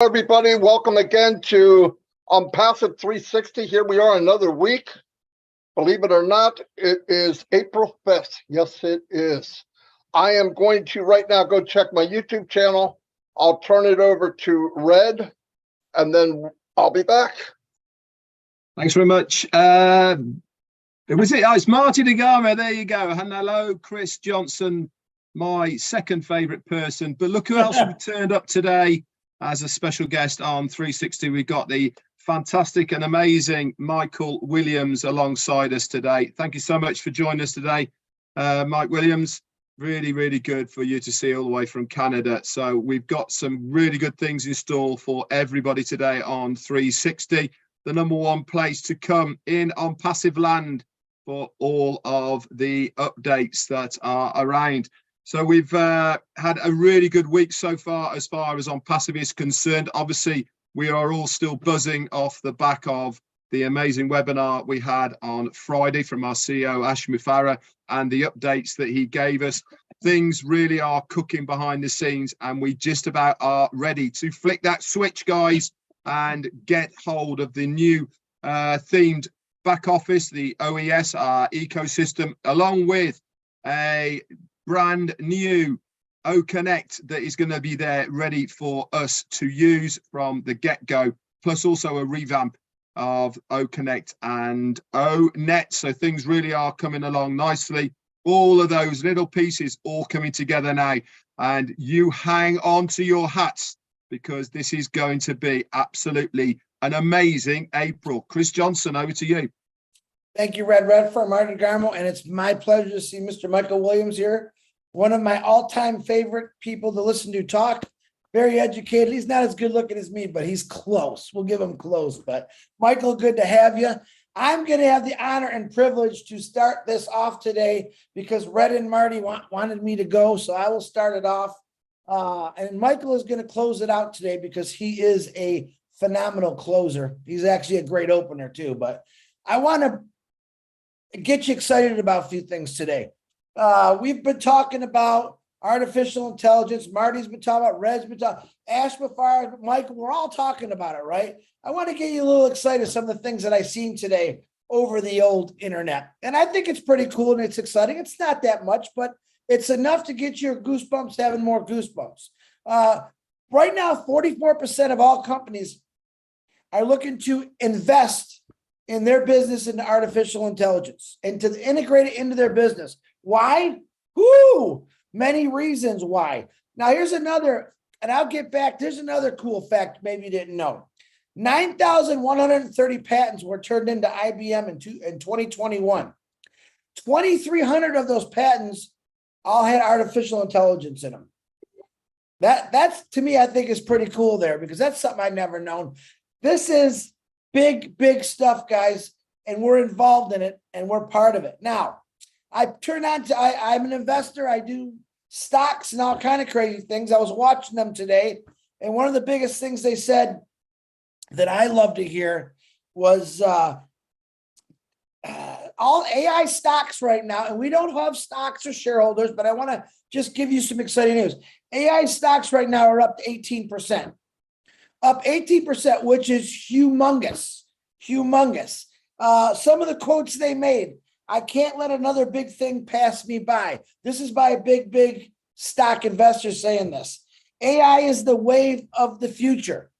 Everybody, welcome again to ONPASSIVE 360. Here we are another week. Believe it or not, it is April 5th. Yes, it is. I am going to right now go check my YouTube channel. I'll turn it over to Red, and then I'll be back. Thanks very much. It's Marty DeGarmo. There you go. And hello, Chris Johnson, my second favorite person. But look who else we turned up today as a special guest on 360. We got the fantastic and amazing Michael Williams alongside us today. Thank you so much for joining us today, Mike Williams. Really, really good for you to see all the way from Canada. So we've got some really good things in store for everybody today on 360. The number one place to come in ONPASSIVE land for all of the updates that are around. So we've had a really good week so far as ONPASSIVE is concerned. Obviously, we are all still buzzing off the back of the amazing webinar we had on Friday from our CEO, Ash Mufareh, and the updates that he gave us. Things really are cooking behind the scenes, and we just about are ready to flick that switch, guys, and get hold of the new themed back office, the OES, our ecosystem, along with a brand new OConnect that is going to be there ready for us to use from the get-go, plus also a revamp of OConnect and ONet. So things really are coming along nicely. All of those little pieces all coming together now, and you hang on to your hats because this is going to be absolutely an amazing April. Chris Johnson, over to you. Thank you, Redfern, Martin Garmo, and it's my pleasure to see Mr. Michael Williams here. One of my all-time favorite people to listen to talk. Very educated. He's not as good looking as me, but he's close. We'll give him close. But Michael, good to have you. I'm going to have the honor and privilege to start this off today because Red and Marty wanted me to go, so I will start it off. And Michael is going to close it out today because he is a phenomenal closer. He's actually a great opener too. But I want to get you excited about a few things today. We've been talking about artificial intelligence. Marty's been talking about, Red's been talking, Ash Mufareh, Michael, we're all talking about it, right? I want to get you a little excited some of the things that I've seen today over the old internet. And I think it's pretty cool and it's exciting. It's not that much, but it's enough to get your goosebumps having more goosebumps. Right now, 44% of all companies are looking to invest in their business into artificial intelligence and to integrate it into their business. Why? Woo! Many reasons why. Now, here's another, and I'll get back. There's another cool fact maybe you didn't know. 9,130 patents were turned into IBM in 2021. 2,300 of those patents all had artificial intelligence in them. That's, to me, I think is pretty cool there because that's something I've never known. This is big, big stuff, guys, and we're involved in it, and we're part of it. Now, I'm an investor. I do stocks and all kind of crazy things. I was watching them today, and one of the biggest things they said that I love to hear was all AI stocks right now, and we don't have stocks or shareholders, but I want to just give you some exciting news. AI stocks right now are up to 18%. Up 18%, which is humongous, humongous. Some of the quotes they made, I can't let another big thing pass me by. This is by a big, big stock investor saying this. AI is the wave of the future.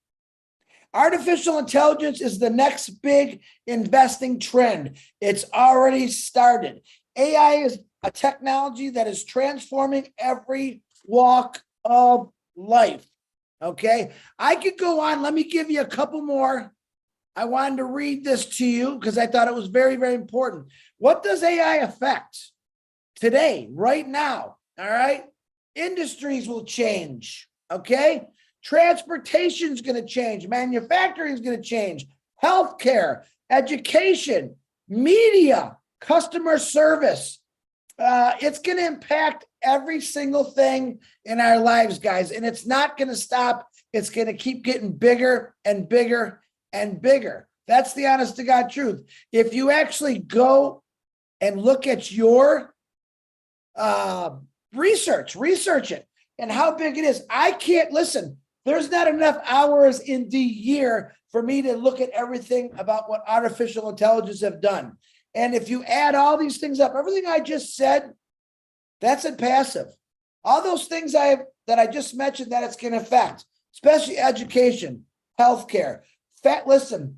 Artificial intelligence is the next big investing trend. It's already started. AI is a technology that is transforming every walk of life. Okay, I could go on. Let me give you a couple more. I wanted to read this to you because I thought it was very, very important. What does AI affect today, right now? All right, industries will change. Okay, transportation is going to change. Manufacturing is going to change. Healthcare, education, media, customer service. It's going to impact every single thing in our lives, guys, and it's not going to stop. It's going to keep getting bigger and bigger and bigger. That's the honest to God truth. If you actually go and look at your research it and how big it is. I can't listen. There's not enough hours in the year for me to look at everything about what artificial intelligence have done. And if you add all these things up, everything I just said, that's in passive. All those things that I just mentioned that it's going to affect, especially education, healthcare. Listen,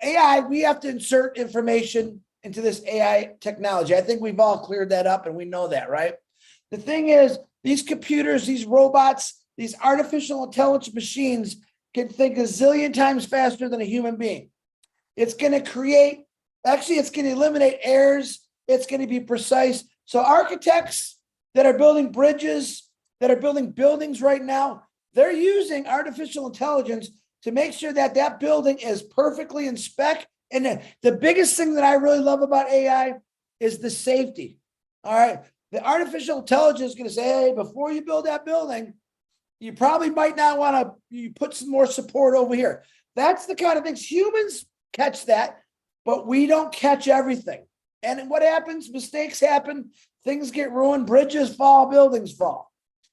AI, we have to insert information into this AI technology. I think we've all cleared that up and we know that, right? The thing is, these computers, these robots, these artificial intelligence machines can think a zillion times faster than a human being. It's going to create, actually, it's going to eliminate errors. It's going to be precise. So architects that are building bridges, that are building buildings right now, they're using artificial intelligence to make sure that that building is perfectly in spec. And the biggest thing that I really love about AI is the safety. All right. The artificial intelligence is going to say, hey, before you build that building, you probably might not want to put some more support over here. That's the kind of things humans catch that, but we don't catch everything. And what happens? Mistakes happen. Things get ruined. Bridges fall, buildings fall.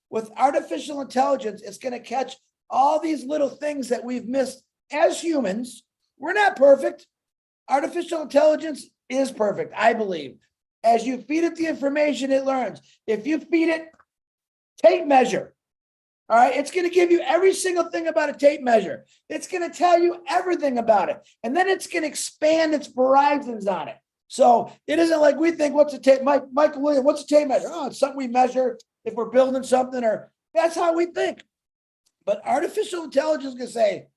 With artificial intelligence, it's going to catch all these little things that we've missed as humans. We're not perfect. Artificial intelligence is perfect, I believe. As you feed it the information, it learns. If you feed it tape measure, all right, it's going to give you every single thing about a tape measure. It's going to tell you everything about it. And then it's going to expand its horizons on it. So it isn't like we think, what's a tape, Michael Williams, what's a tape measure? Oh, it's something we measure if we're building something, or that's how we think. But artificial intelligence can say,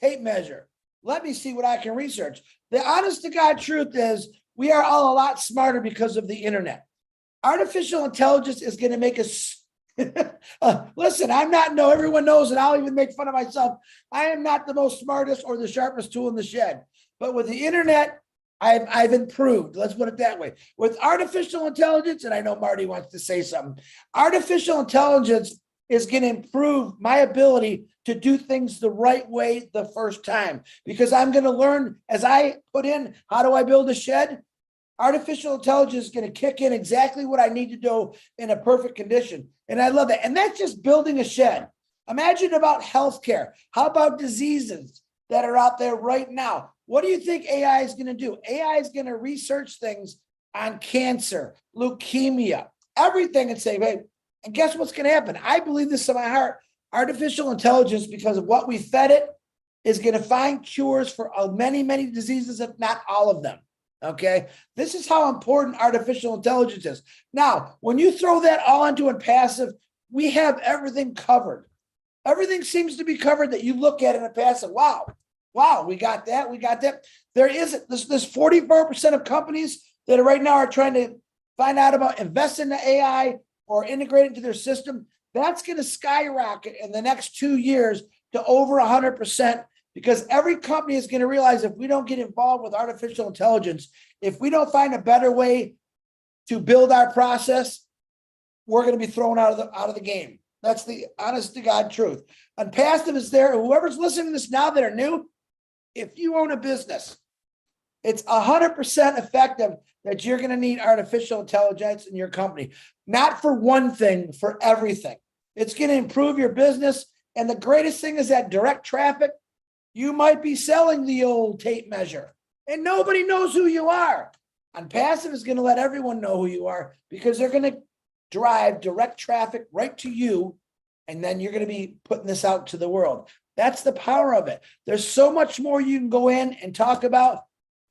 tape measure. Let me see what I can research. The honest to God truth is we are all a lot smarter because of the internet. Artificial intelligence is going to make us listen, everyone knows, and I'll even make fun of myself. I am not the most smartest or the sharpest tool in the shed. But with the internet, I've improved. Let's put it that way. With artificial intelligence, and I know Marty wants to say something. Artificial intelligence is going to improve my ability to do things the right way the first time, because I'm going to learn as I put in, how do I build a shed? Artificial intelligence is going to kick in exactly what I need to do in a perfect condition. And I love that. And that's just building a shed. Imagine about healthcare. How about diseases that are out there right now? What do you think AI is going to do? AI is going to research things on cancer, leukemia, everything, and say, hey, and guess what's going to happen? I believe this in my heart. Artificial intelligence, because of what we fed it, is going to find cures for many, many diseases, if not all of them. Okay. This is how important artificial intelligence is. Now, when you throw that all into passive, we have everything covered. Everything seems to be covered that you look at in a passive. Wow, we got that. We got that. There isn't this 44% of companies that right now are trying to find out about invest in the AI or integrate it into their system. That's going to skyrocket in the next 2 years to over 100%. Because every company is going to realize if we don't get involved with artificial intelligence, if we don't find a better way to build our process, we're going to be thrown out of the game. That's the honest to God truth. And passive is there. Whoever's listening to this now that are new, if you own a business, it's 100% effective that you're going to need artificial intelligence in your company. Not for one thing, for everything. It's going to improve your business. And the greatest thing is that direct traffic. You might be selling the old tape measure and nobody knows who you are. And passive is going to let everyone know who you are, because they're going to drive direct traffic right to you. And then you're going to be putting this out to the world. That's the power of it. There's so much more you can go in and talk about.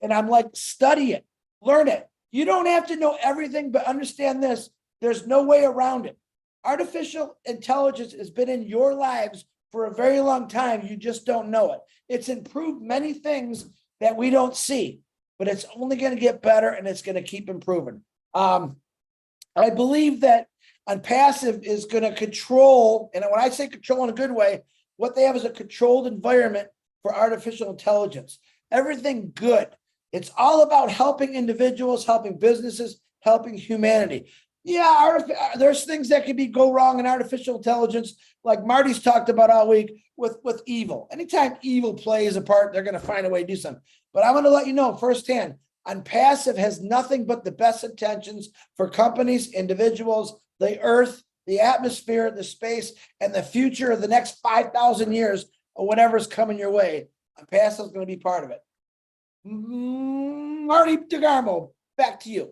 And I'm like, study it, learn it. You don't have to know everything, but understand this. There's no way around it. Artificial intelligence has been in your lives for a very long time. You just don't know it. It's improved many things that we don't see, but it's only going to get better and it's going to keep improving. I believe that ONPASSIVE is going to control, and when I say control in a good way, what they have is a controlled environment for artificial intelligence. Everything good. It's all about helping individuals, helping businesses, helping humanity. Yeah, there's things that could go wrong in artificial intelligence, like Marty's talked about all week with evil. Anytime evil plays a part, they're going to find a way to do something. But I'm going to let you know firsthand, ONPASSIVE has nothing but the best intentions for companies, individuals, the earth, the atmosphere, the space, and the future of the next 5,000 years or whatever's coming your way. ONPASSIVE is going to be part of it. Marty DeGarmo, back to you.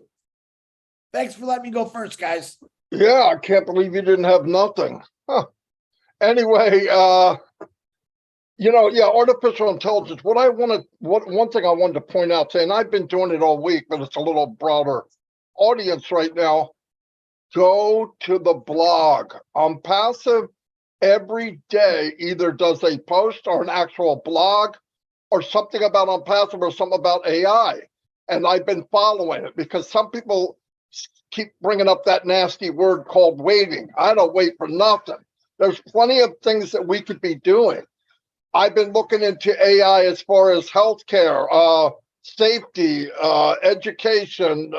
Thanks for letting me go first, guys. Yeah, I can't believe you didn't have nothing. Huh. Anyway, artificial intelligence. One thing I wanted to point out today, and I've been doing it all week, but it's a little broader audience right now. Go to the blog. ONPASSIVE every day either does a post or an actual blog or something about ONPASSIVE or something about AI. And I've been following it because some people keep bringing up that nasty word called waiting. I don't wait for nothing. There's plenty of things that we could be doing. I've been looking into AI as far as healthcare, safety, education.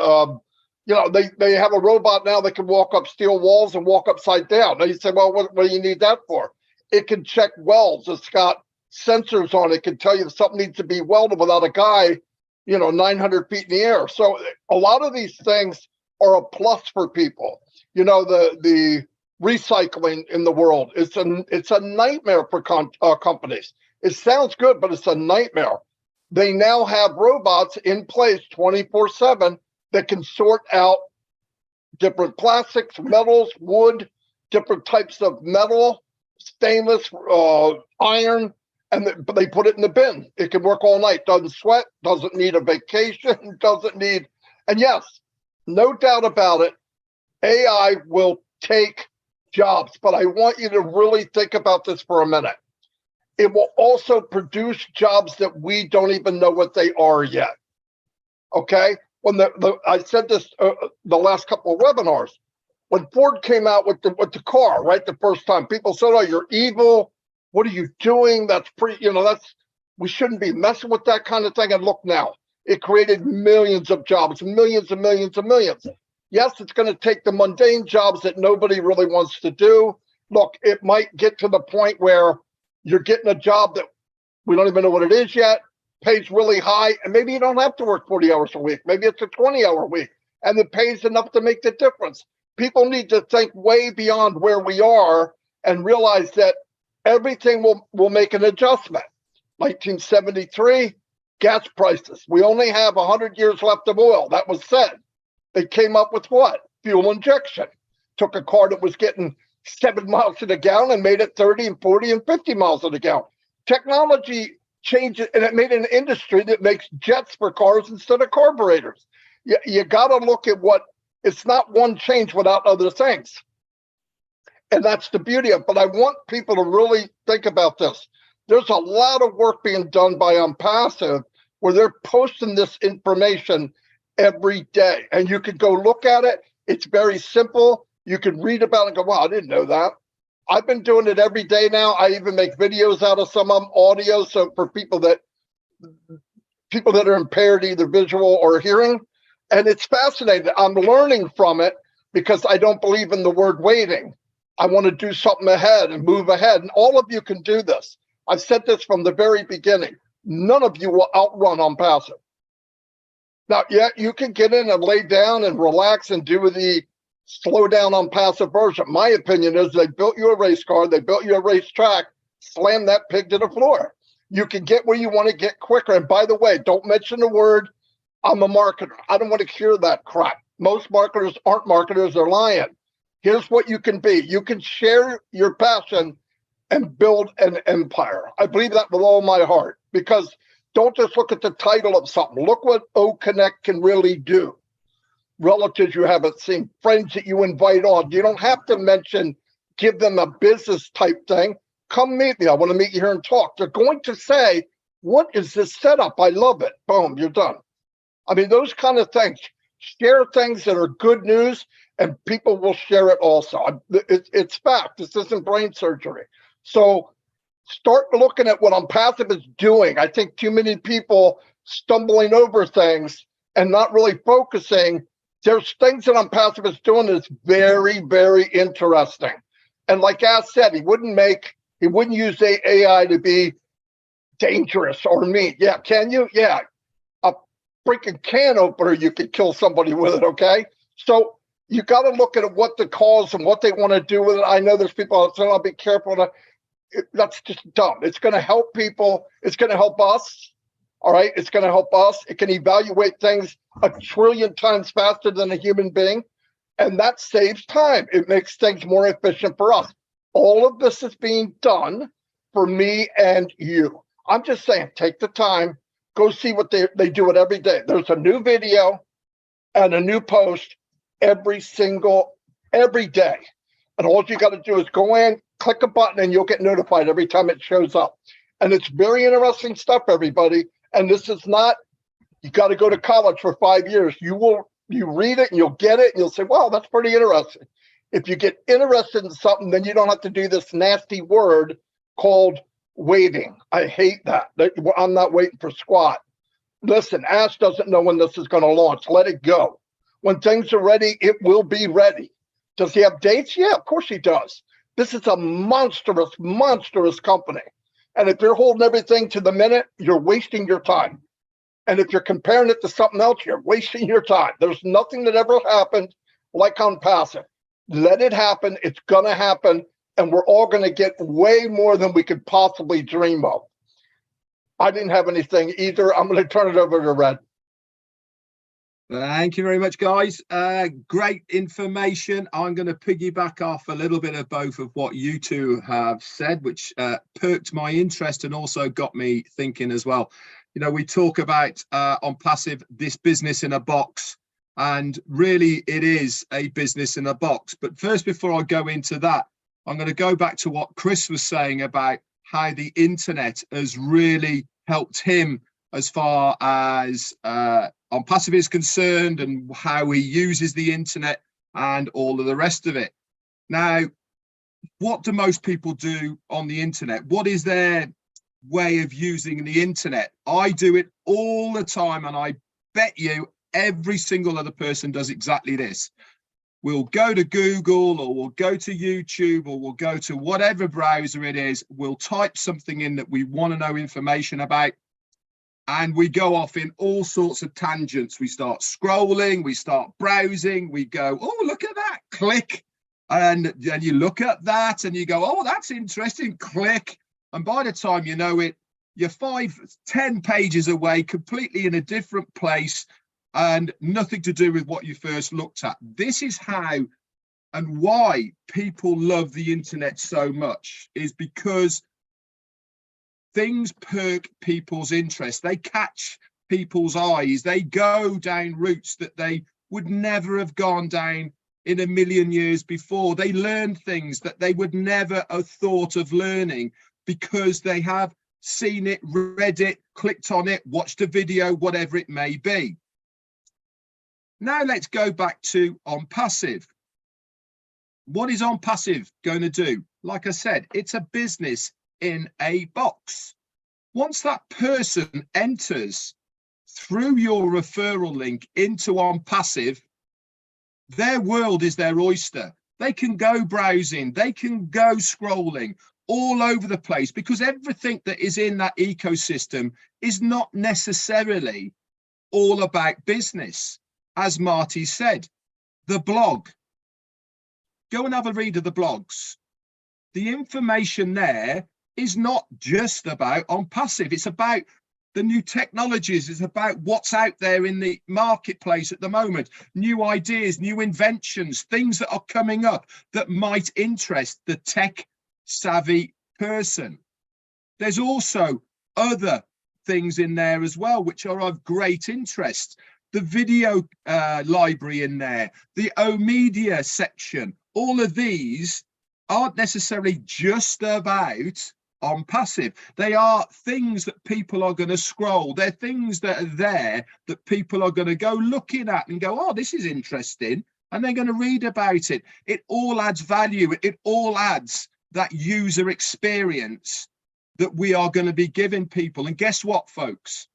They have a robot now that can walk up steel walls and walk upside down. Now you say, well, what do you need that for? It can check welds. It's got sensors on it. It can tell you if something needs to be welded without a guy, 900 feet in the air. So a lot of these things are a plus for people. The recycling in the world, it's a nightmare for companies. It sounds good, but it's a nightmare. They now have robots in place 24/7 that can sort out different plastics, metals, wood, different types of metal, stainless, iron, but they put it in the bin. It can work all night, doesn't sweat, doesn't need a vacation, and yes, no doubt about it, AI will take jobs, but I want you to really think about this for a minute. It will also produce jobs that we don't even know what they are yet. Okay? When I said this the last couple of webinars, when Ford came out with the car, right, the first time, people said, "Oh, you're evil. What are you doing? That's we shouldn't be messing with that kind of thing." And look now, it created millions of jobs, millions and millions and millions. Yes, it's going to take the mundane jobs that nobody really wants to do. Look, it might get to the point where you're getting a job that we don't even know what it is yet, pays really high, and maybe you don't have to work 40 hours a week. Maybe it's a 20-hour week, and it pays enough to make the difference. People need to think way beyond where we are and realize that everything will make an adjustment. 1973, gas prices. We only have 100 years left of oil. That was said. They came up with what? Fuel injection. Took a car that was getting 7 miles to the gallon and made it 30 and 40 and 50 miles to the gallon. Technology changed it, and it made an industry that makes jets for cars instead of carburetors. You got to look at it's not one change without other things. And that's the beauty of it. But I want people to really think about this. There's a lot of work being done by ONPASSIVE where they're posting this information every day. And you can go look at it. It's very simple. You can read about it and go, wow, I didn't know that. I've been doing it every day now. I even make videos out of some of them, audio. So for people that are impaired, either visual or hearing. And it's fascinating. I'm learning from it because I don't believe in the word waiting. I want to do something ahead and move ahead. And all of you can do this. I've said this from the very beginning. None of you will outrun ONPASSIVE. Now, yeah, you can get in and lay down and relax and do the slow down ONPASSIVE version. My opinion is they built you a race car, they built you a racetrack, slam that pig to the floor. You can get where you want to get quicker. And by the way, don't mention the word, I'm a marketer. I don't want to hear that crap. Most marketers aren't marketers, they're lying. Here's what you can be. You can share your passion and build an empire. I believe that with all my heart, because don't just look at the title of something. Look what O-Connect can really do. Relatives you haven't seen, friends that you invite on. You don't have to give them a business type thing. Come meet me. I want to meet you here and talk. They're going to say, what is this setup? I love it. Boom, you're done. I mean, those kind of things. Share things that are good news and people will share it also. It's fact. This isn't brain surgery. So start looking at what ONPASSIVE is doing. I think too many people stumbling over things and not really focusing. There's things that ONPASSIVE is doing that's very, very interesting. And like Ash said, he wouldn't use the AI to be dangerous or mean. Yeah, can you? Yeah. A freaking can opener, you could kill somebody with it, okay? So you got to look at what the cause and what they want to do with it. I know there's people out there, I'll be careful. That's just dumb. It's going to help people. It's going to help us. All right. It's going to help us. It can evaluate things 1 trillion times faster than a human being. And that saves time. It makes things more efficient for us. All of this is being done for me and you. I'm just saying, take the time, go see what they do it every day. There's a new video and a new post every day. And all you got to do is go in, click a button, and you'll get notified every time it shows up. And it's very interesting stuff, everybody. And this is not, you got to go to college for 5 years. You read it and you'll get it and you'll say, wow, that's pretty interesting. If you get interested in something, then you don't have to do this nasty word called waiting. I hate that. I'm not waiting for squat. Listen, Ash doesn't know when this is going to launch. Let it go. When things are ready, it will be ready. Does he have dates? Yeah, of course he does. This is a monstrous, monstrous company. And if you're holding everything to the minute, you're wasting your time. And if you're comparing it to something else, you're wasting your time. There's nothing that ever happened like ONPASSIVE. Let it happen. It's going to happen. And we're all going to get way more than we could possibly dream of. I didn't have anything either. I'm going to turn it over to Red. Thank you very much, guys. Great information. I'm going to piggyback off a little bit of both of what you two have said, which perked my interest and also got me thinking as well. You know, we talk about ONPASSIVE, this business in a box, and really it is a business in a box. But first, before I go into that, I'm going to go back to what Chris was saying about how the internet has really helped him as far as ONPASSIVE is concerned and how he uses the internet and all of the rest of it. Now, what do most people do on the internet? What is their way of using the internet? I do it all the time, and I bet you every single other person does exactly this. We'll go to Google, or we'll go to YouTube, or we'll go to whatever browser it is. We'll type something in that we want to know information about, and we go off in all sorts of tangents. We start scrolling, we start browsing, we go, oh, look at that, click. And then you look at that and you go, oh, that's interesting, click. And by the time you know it, you're 5-10 pages away, completely in a different place, and nothing to do with what you first looked at. This is how and why people love the internet so much, is because things perk people's interest. They catch people's eyes. They go down routes that they would never have gone down in a million years before. They learn things that they would never have thought of learning because they have seen it, read it, clicked on it, watched a video, whatever it may be. Now let's go back to ONPASSIVE. What is ONPASSIVE going to do? Like I said, it's a business in a box. Once that person enters through your referral link into ONPASSIVE, their world is their oyster. They can go browsing, they can go scrolling all over the place, because everything that is in that ecosystem is not necessarily all about business. As Marty said, the blog, go and have a read of the blogs. The information there is not just about ONPASSIVE. It's about the new technologies. It's about what's out there in the marketplace at the moment. New ideas, new inventions, things that are coming up that might interest the tech-savvy person. There's also other things in there as well, which are of great interest. The video library in there, the O-Media section, all of these aren't necessarily just about ONPASSIVE. They are things that people are going to scroll. They're things that are there that people are going to go looking at and go, oh, this is interesting. And they're going to read about it. It all adds value. It all adds that user experience that we are going to be giving people. And guess what, folks?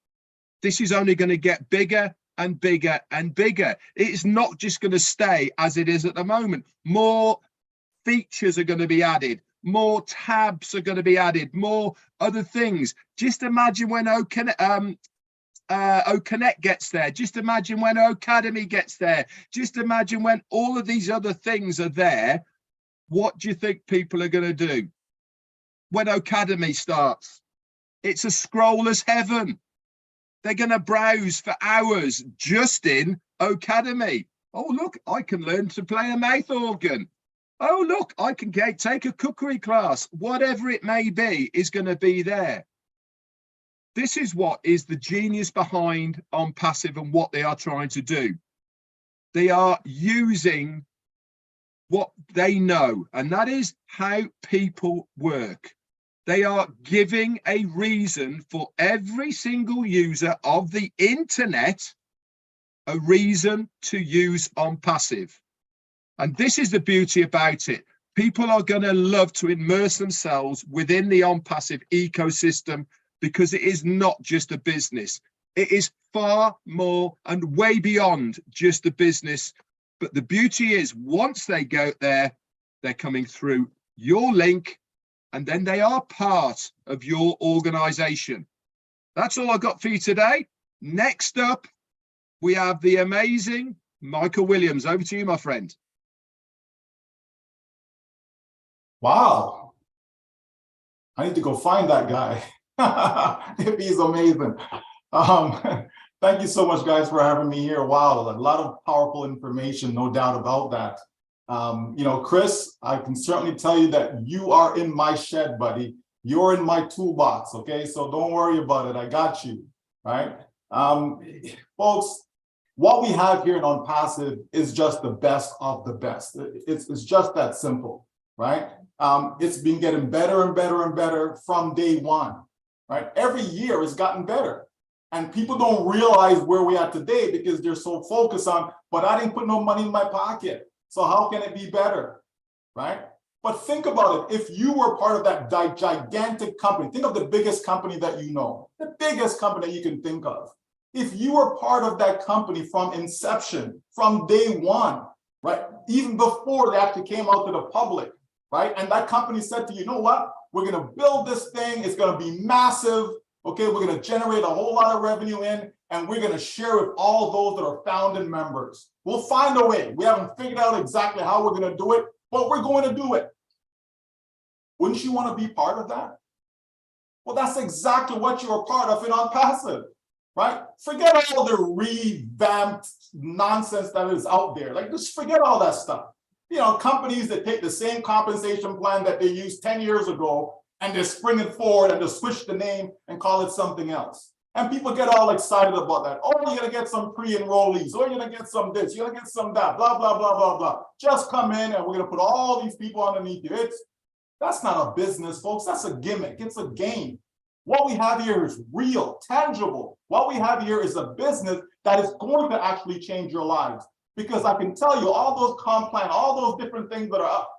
This is only going to get bigger and bigger and bigger. It's not just going to stay as it is at the moment. More features are going to be added. More tabs are going to be added. More other things. Just imagine when OConnect gets there. Just imagine when Academy gets there. Just imagine when all of these other things are there. What do you think people are going to do when Academy starts? It's a scroller's heaven. They're going to browse for hours just in Academy. Oh, look, I can learn to play a mouth organ. Oh, look, I can take a cookery class. Whatever it may be is going to be there. This is what is the genius behind ONPASSIVE and what they are trying to do. They are using what they know, and that is how people work. They are giving a reason for every single user of the internet, a reason to use ONPASSIVE. And this is the beauty about it. People are going to love to immerse themselves within the ONPASSIVE ecosystem, because it is not just a business. It is far more and way beyond just a business. But the beauty is, once they go there, they're coming through your link, and then they are part of your organization. That's all I got for you today. Next up, we have the amazing Michael Williams. Over to you, my friend. Wow. I need to go find that guy. If he's amazing. Thank you so much, guys, for having me here. Wow, a lot of powerful information, no doubt about that. You know, Chris, I can certainly tell you that you are in my shed, buddy. You're in my toolbox, okay? So don't worry about it. I got you, right? Folks, what we have here in ONPASSIVE is just the best of the best. It's just that simple, right? It's been getting better and better and better from day one. Right? Every year it's gotten better, and people don't realize where we are today because they're so focused on, but I didn't put no money in my pocket, so how can it be better, right? But think about it. If you were part of that gigantic company, think of the biggest company that you know, the biggest company that you can think of. If you were part of that company from inception, from day one, right? Even before they actually came out to the public, right? And that company said to you, you know what? We're going to build this thing. It's going to be massive. Okay, we're going to generate a whole lot of revenue in, and we're going to share with all those that are founding members. We'll find a way. We haven't figured out exactly how we're going to do it, but we're going to do it. Wouldn't you want to be part of that? Well, that's exactly what you're a part of in ONPASSIVE, right? Forget all the revamped nonsense that is out there. Like, just forget all that stuff. You know, companies that take the same compensation plan that they used 10 years ago and they spring it forward and just switch the name and call it something else. And people get all excited about that. Oh, you're going to get some pre-enrollees. Oh, you're going to get some this. You're going to get some that. Blah, blah, blah, blah, blah. Just come in and we're going to put all these people underneath you. That's not a business, folks. That's a gimmick. It's a game. What we have here is real, tangible. What we have here is a business that is going to actually change your lives. Because I can tell you, all those comp plan, all those different things that are up,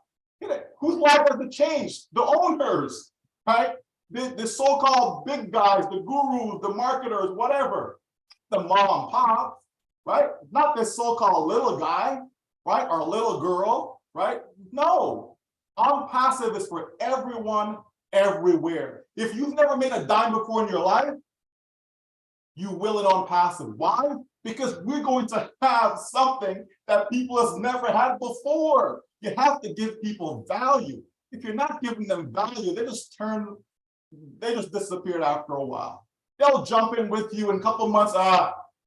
whose life has it changed? The owners, right? The so-called big guys, the gurus, the marketers, whatever, the mom, pop, right? Not this so-called little guy, right? Or little girl, right? No, ONPASSIVE is for everyone, everywhere. If you've never made a dime before in your life, you will it ONPASSIVE. Why? Because we're going to have something that people have never had before. You have to give people value. If you're not giving them value, they just disappeared after a while. They'll jump in with you in a couple months,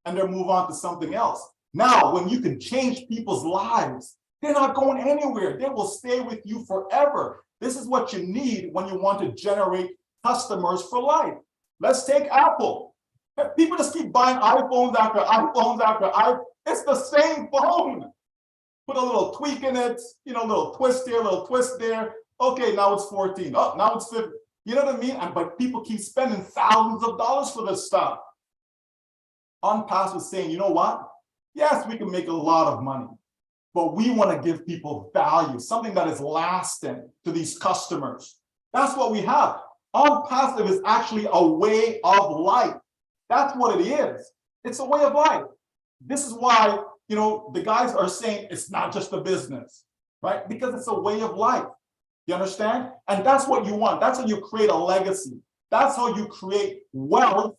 and they'll move on to something else. Now, when you can change people's lives, they're not going anywhere. They will stay with you forever. This is what you need when you want to generate customers for life. Let's take Apple. People just keep buying iPhones after iPhones after iPhones. It's the same phone. Put a little tweak in it, you know, a little twist here, a little twist there. Okay, now it's 14. Oh, now it's 50. You know what I mean? But people keep spending thousands of dollars for this stuff. ONPASSIVE is saying, you know what? Yes, we can make a lot of money, but we want to give people value, something that is lasting to these customers. That's what we have. ONPASSIVE is actually a way of life. That's what it is. It's a way of life. This is why, you know, the guys are saying it's not just a business, right? Because it's a way of life. You understand? And that's what you want. That's how you create a legacy. That's how you create wealth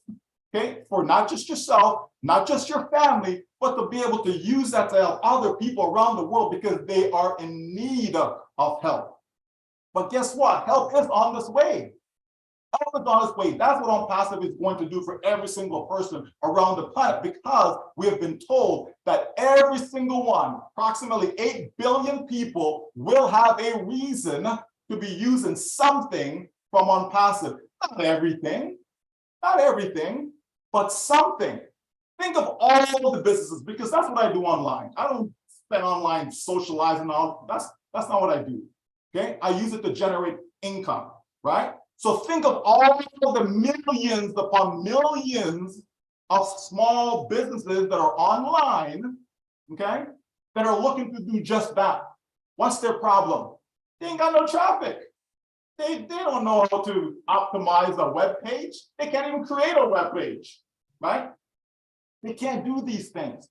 okay, for not just yourself, not just your family, but to be able to use that to help other people around the world because they are in need of help. But guess what? Help is on this way. Help is on its way. That's what ONPASSIVE is going to do for every single person around the planet, because we have been told that every single one, approximately 8 billion people, will have a reason to be using something from ONPASSIVE. Not everything, but something. Think of all the businesses, because that's what I do online. I don't spend online socializing. That's not what I do. Okay, I use it to generate income, right? So think of all the millions upon millions of small businesses that are online, okay, that are looking to do just that. What's their problem? They ain't got no traffic. They don't know how to optimize a web page. They can't even create a web page, right? They can't do these things.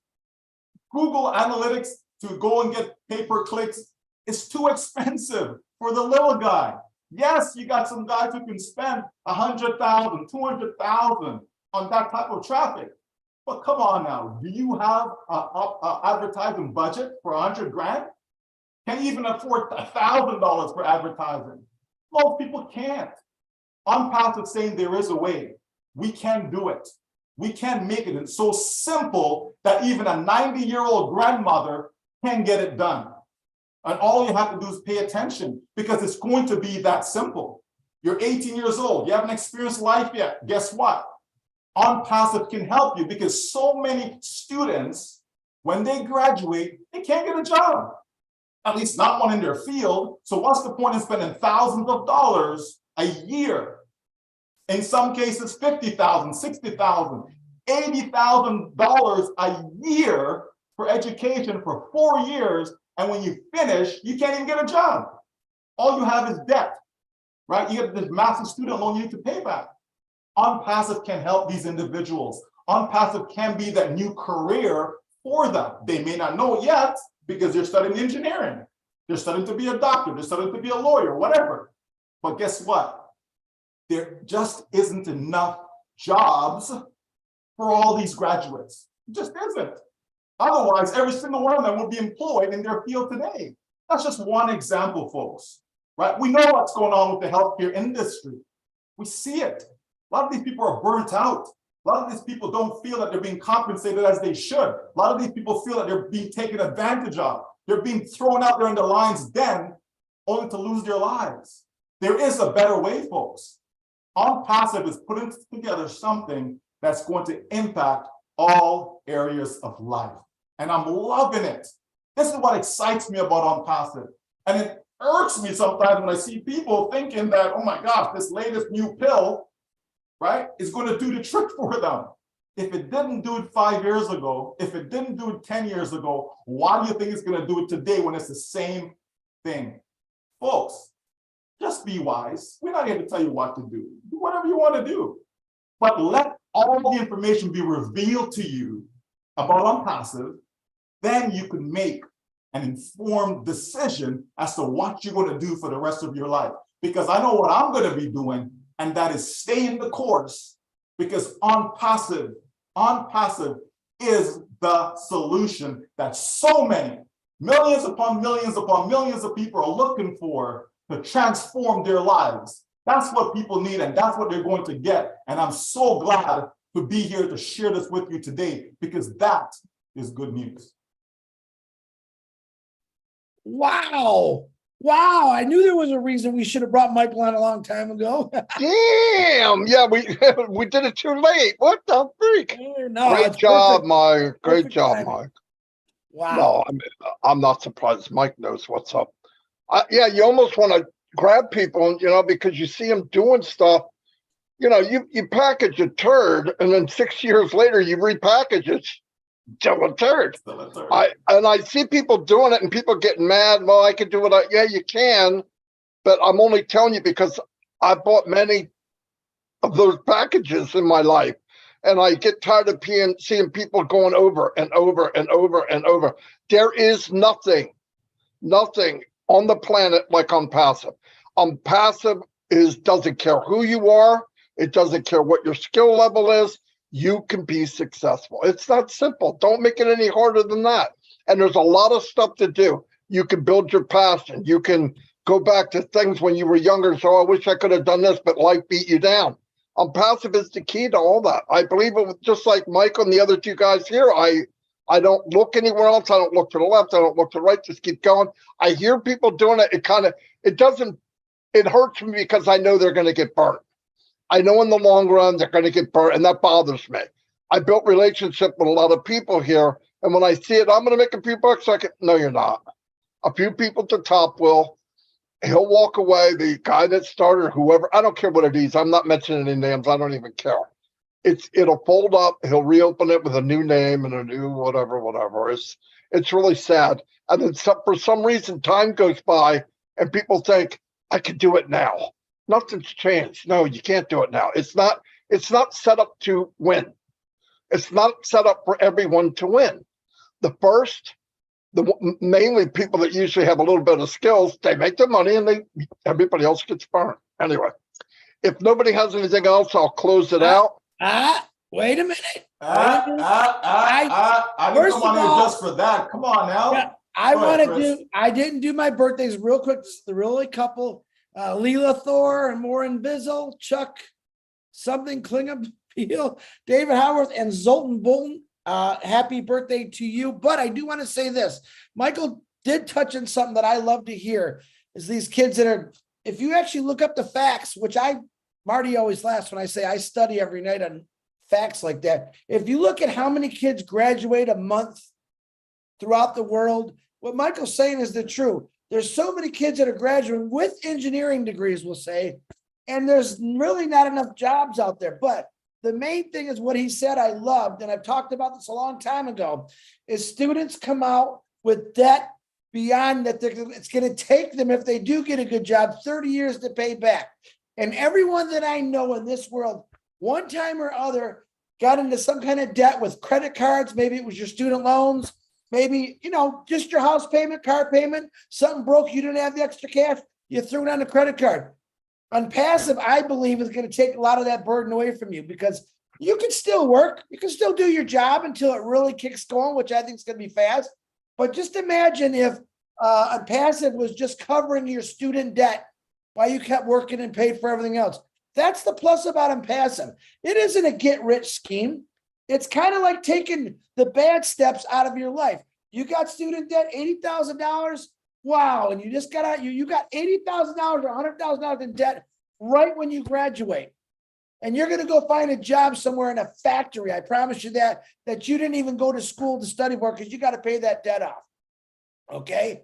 Google Analytics to go and get pay-per-clicks is too expensive for the little guy. Yes, you got some guys who can spend 100,000, 200,000 on that type of traffic. But come on now, do you have an advertising budget for 100 grand? Can you even afford $1,000 for advertising? Most people can't. ONPASSIVE saying there is a way. We can do it. We can make it. It's so simple that even a 90-year-old grandmother can get it done. And all you have to do is pay attention, because it's going to be that simple. You're 18 years old. You haven't experienced life yet. Guess what? ONPASSIVE can help you, because so many students, when they graduate, they can't get a job. At least not one in their field. So what's the point in spending thousands of dollars a year? In some cases, $50,000, $60,000, $80,000 a year for education for 4 years. And when you finish, you can't even get a job. All you have is debt, right? You have this massive student loan you need to pay back. ONPASSIVE can help these individuals. ONPASSIVE can be that new career for them. They may not know it yet because they're studying engineering. They're studying to be a doctor. They're studying to be a lawyer, whatever. But guess what? There just isn't enough jobs for all these graduates. It just isn't. Otherwise, every single one of them will be employed in their field today. That's just one example, folks, right? We know what's going on with the healthcare industry. We see it. A lot of these people are burnt out. A lot of these people don't feel that they're being compensated as they should. A lot of these people feel that they're being taken advantage of. They're being thrown out there in the lion's den only to lose their lives. There is a better way, folks. ONPASSIVE is putting together something that's going to impact all areas of life. And I'm loving it. This is what excites me about ONPASSIVE. And it irks me sometimes when I see people thinking that, oh my gosh, this latest new pill, right, is going to do the trick for them. If it didn't do it 5 years ago, if it didn't do it 10 years ago, why do you think it's going to do it today when it's the same thing? Folks, just be wise. We're not here to tell you what to do. Do whatever you want to do. But let all the information be revealed to you about ONPASSIVE. Then you can make an informed decision as to what you're going to do for the rest of your life. Because I know what I'm going to be doing, and that is staying the course, because ONPASSIVE is the solution that so many, millions upon millions of people are looking for to transform their lives. That's what people need, and that's what they're going to get. And I'm so glad to be here to share this with you today, because that is good news. Wow. Wow. I knew there was a reason we should have brought Michael on a long time ago. Damn. Yeah, we did it too late. What the freak? No, Great it's job, perfect. Mike. Great Perfect job, timing. Mike. Wow. No, I'm not surprised. Mike knows what's up. Yeah, you almost want to grab people, because you see them doing stuff. You package a turd, and then 6 years later you repackage it. Still a turd. I see people doing it, and people getting mad. Well, I can do it. Yeah, you can, but I'm only telling you because I bought many of those packages in my life, and I get tired of seeing people going over and over and over and over. There is nothing on the planet like ONPASSIVE. ONPASSIVE doesn't care who you are. It doesn't care what your skill level is. you can be successful. It's not simple. Don't make it any harder than that. And there's a lot of stuff to do. You can build your passion. You can go back to things when you were younger. So I wish I could have done this, but life beat you down. Passive is the key to all that. I believe it, just like Mike and the other two guys here. I don't look anywhere else. I don't look to the left. I don't look to the right. Just keep going. I hear people doing it. It hurts me because I know they're going to get burnt. I know in the long run they're going to get burnt, and that bothers me. I built relationship with a lot of people here, and when I see it, I'm going to make a few bucks. No, you're not. A few people at the top will. He'll walk away. The guy that started, whoever, I don't care what it is. I'm not mentioning any names. I don't even care. It'll fold up. He'll reopen it with a new name and a new whatever. It's really sad. And then for some reason, time goes by, and people think I can do it now. Nothing's changed. No, you can't do it now. It's not set up to win. It's not set up for everyone to win. Mainly people that usually have a little bit of skills, they make the money and everybody else gets burned. Anyway, if nobody has anything else, I'll close it out. Wait a minute. I didn't come on here just for that. Come on now. Yeah, I didn't do my birthdays real quick. This is the really couple. Leela Thor and Maureen Bizzle, Chuck something Klingham Peel, David Howard, and Zoltan Bolton. Happy birthday to you. But I do want to say this. Michael did touch on something that I love to hear is these kids that are, if you actually look up the facts, which Marty always laughs when I say I study every night on facts like that. If you look at how many kids graduate a month throughout the world, what Michael's saying is the truth. There's so many kids that are graduating with engineering degrees, we'll say, and there's really not enough jobs out there. But the main thing is what he said I loved, and I've talked about this a long time ago, is students come out with debt beyond that. It's going to take them, if they do get a good job, 30 years to pay back. And everyone that I know in this world, one time or other, got into some kind of debt with credit cards. Maybe it was your student loans. Maybe, just your house payment, car payment, something broke, you didn't have the extra cash, you threw it on a credit card. ONPASSIVE, I believe, is going to take a lot of that burden away from you because you can still work. You can still do your job until it really kicks going, which I think is going to be fast. But just imagine if ONPASSIVE was just covering your student debt while you kept working and paid for everything else. That's the plus about ONPASSIVE. It isn't a get-rich scheme. It's kind of like taking the bad steps out of your life. You got student debt, $80,000. Wow. And you just got out, you got $80,000 or $100,000 in debt right when you graduate. And you're going to go find a job somewhere in a factory. I promise you that you didn't even go to school to study for because you got to pay that debt off. Okay.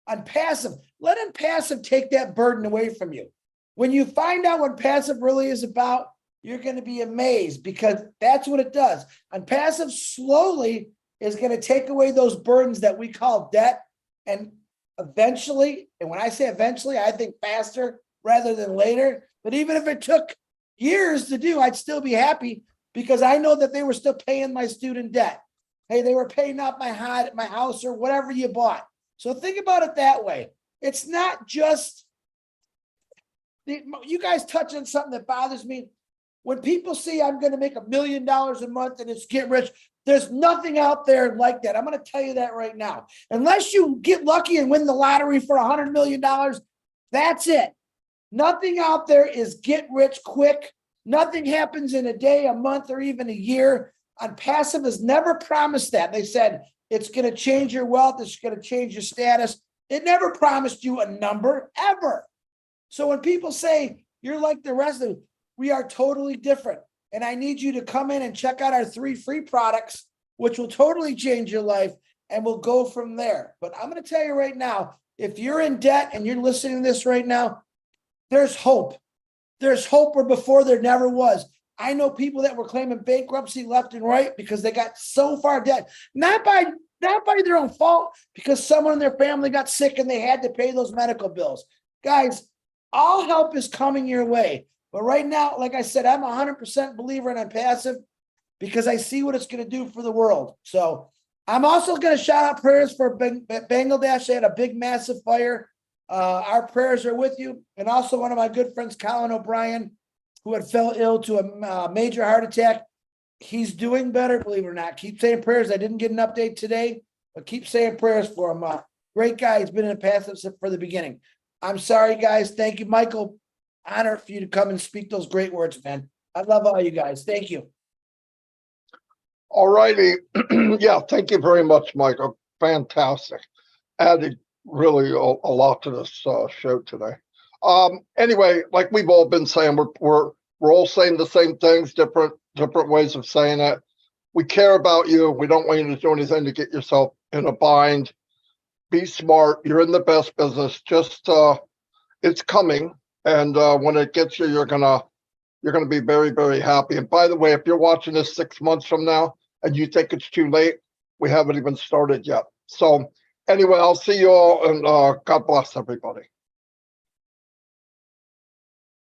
ONPASSIVE, let ONPASSIVE take that burden away from you. When you find out what passive really is about, you're going to be amazed because that's what it does. ONPASSIVE slowly is going to take away those burdens that we call debt. And eventually, and when I say eventually, I think faster rather than later. But even if it took years to do, I'd still be happy because I know that they were still paying my student debt. Hey, they were paying off my house or whatever you bought. So think about it that way. It's not just, you guys touch on something that bothers me. When people say I'm going to make $1 million a month and it's get rich, there's nothing out there like that. I'm going to tell you that right now. Unless you get lucky and win the lottery for $100 million, that's it. Nothing out there is get rich quick. Nothing happens in a day, a month, or even a year. ONPASSIVE has never promised that. They said it's going to change your wealth. It's going to change your status. It never promised you a number ever. So when people say you're like the rest of them, we are totally different. And I need you to come in and check out our 3 free products, which will totally change your life, and we'll go from there. But I'm going to tell you right now, if you're in debt and you're listening to this right now, there's hope. There's hope where before there never was. I know people that were claiming bankruptcy left and right because they got so far debt, not by their own fault, because someone in their family got sick and they had to pay those medical bills. Guys, all help is coming your way. But right now, like I said, I'm 100% believer in ONPASSIVE because I see what it's going to do for the world. So I'm also going to shout out prayers for Bangladesh. They had a big, massive fire. Our prayers are with you. And also one of my good friends, Colin O'Brien, who had fell ill to a major heart attack. He's doing better, believe it or not. Keep saying prayers. I didn't get an update today, but keep saying prayers for him. Great guy. He's been in passive for the beginning. I'm sorry, guys. Thank you, Michael. Honor for you to come and speak those great words, man. I love all you guys. Thank you. All righty. Yeah, thank you very much, Michael. Fantastic. Added really a lot to this show today. Anyway, like we've all been saying, we're all saying the same things, different ways of saying it. We care about you. We don't want you to do anything to get yourself in a bind. Be smart. You're in the best business. Just it's coming, and when it gets you, you're gonna be very, very happy. And by the way, if you're watching this 6 months from now and you think it's too late, we haven't even started yet. So anyway, I'll see you all, and God bless everybody.